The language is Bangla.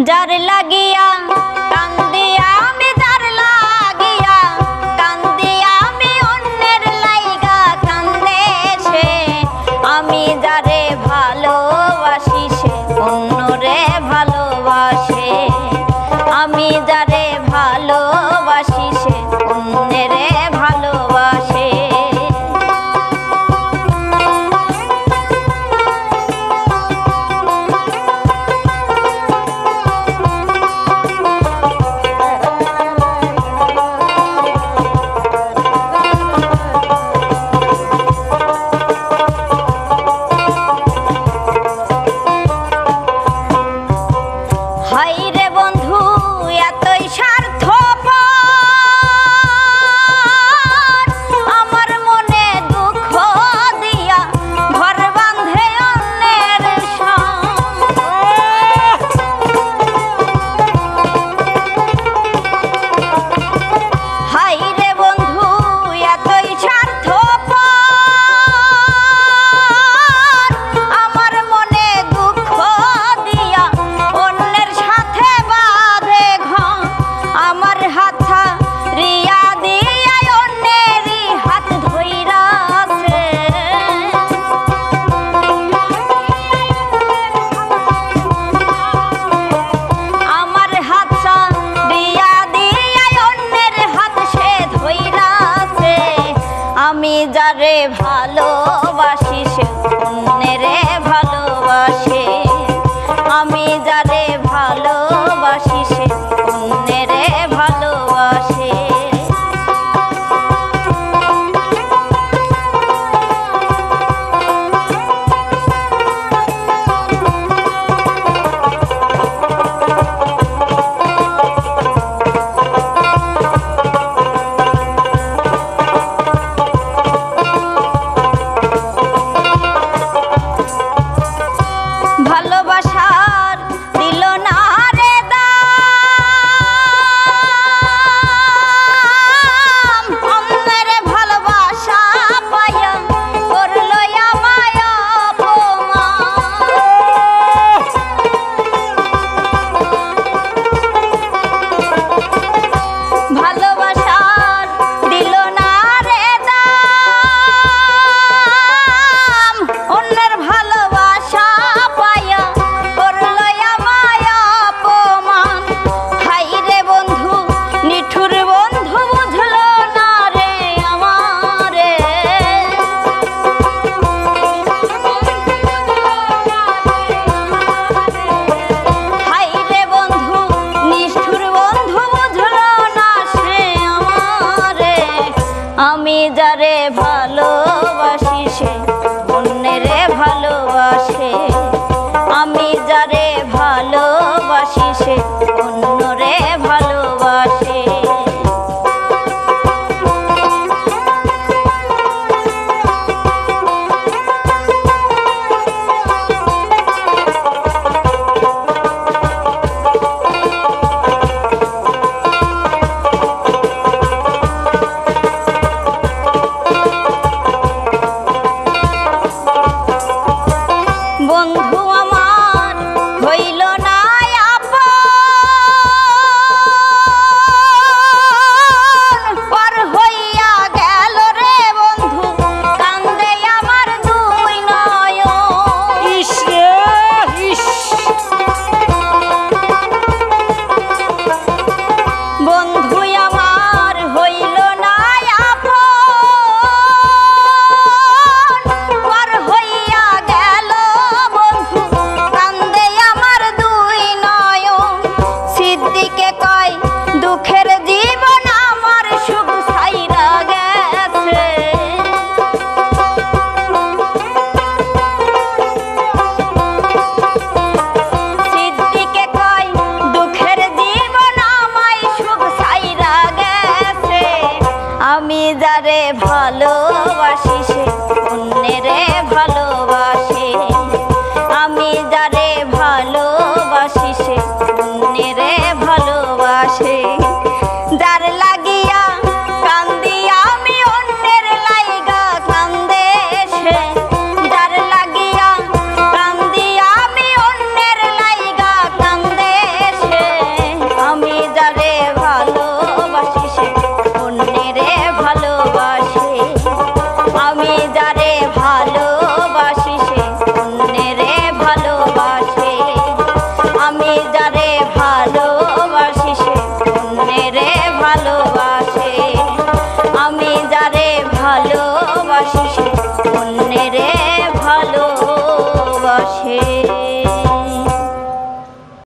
যার লাগিয়া কান্দিয়া আমি, যার লাগিয়া কান্দিয়া আমি, অন্যের লাইগা কান্দে সে। আমি যারে ভালোবাসি সে অন্যরে ভালোবাসে। আমি যারে ভালোবাসি সে অন্যরে ভালোবাসে। হাইরে বন্ধু এতই স্বার্থপর, আমার মনে দুঃখ দিয়া ঘর বাঁধে অন্যের হাইরে বন্ধু এতই স্বার্থপর, আমার মনে দুঃখ দিয়া অন্যের সাথে বাঁধে ঘর। আমার হাত রিয়া দিয়া অন্যেরই হাত ধইরাছে। আমার হাত রিয়া দিয়া অন্যের হাত সে ধইরাছে। আমি যারে ভালোবাসি সে অন্যরে ভালোবাসে। আমি যারে ভালোবাসি সে অন্যরে ভালোবাসে। ভালোবাসার দিল না রে দাম, অন্যের ভালোবাসা পায়া করলো আমায় অপমান। ভালোবাসার দিল না রে দাম, অন্যের ভালোবাসা পায়া করলো আমায় অপমান। হাইরে বন্ধু নিঠুর বন্ধু বুঝলো না রে আমারে। হাইরে বন্ধু নিষ্ঠুর বন্ধু বুঝলো না সে আমারে। আমি যারে ভালোবাসি সে অন্যরে ভালোবাসে। আমি যারে ভালোবাসি সে অন্যরে ভালোবাসে। বন্ধু আমার হইল না আপন, পর হইয়া গেল রে বন্ধু কান্দে আমার দুই নয়ন। বন্ধু আমার হইল না আপন, পর হইয়া গেল বন্ধু কান্দে আমার দুই নয়ন। সিদ্দিকে কয় দুঃখের জীবন আমার সুখ ছাইরা গেছে। সিদ্দিকে কয় দুঃখের জীবন আমায় সুখ ছাইরা গেছে। আমি যারে ভালো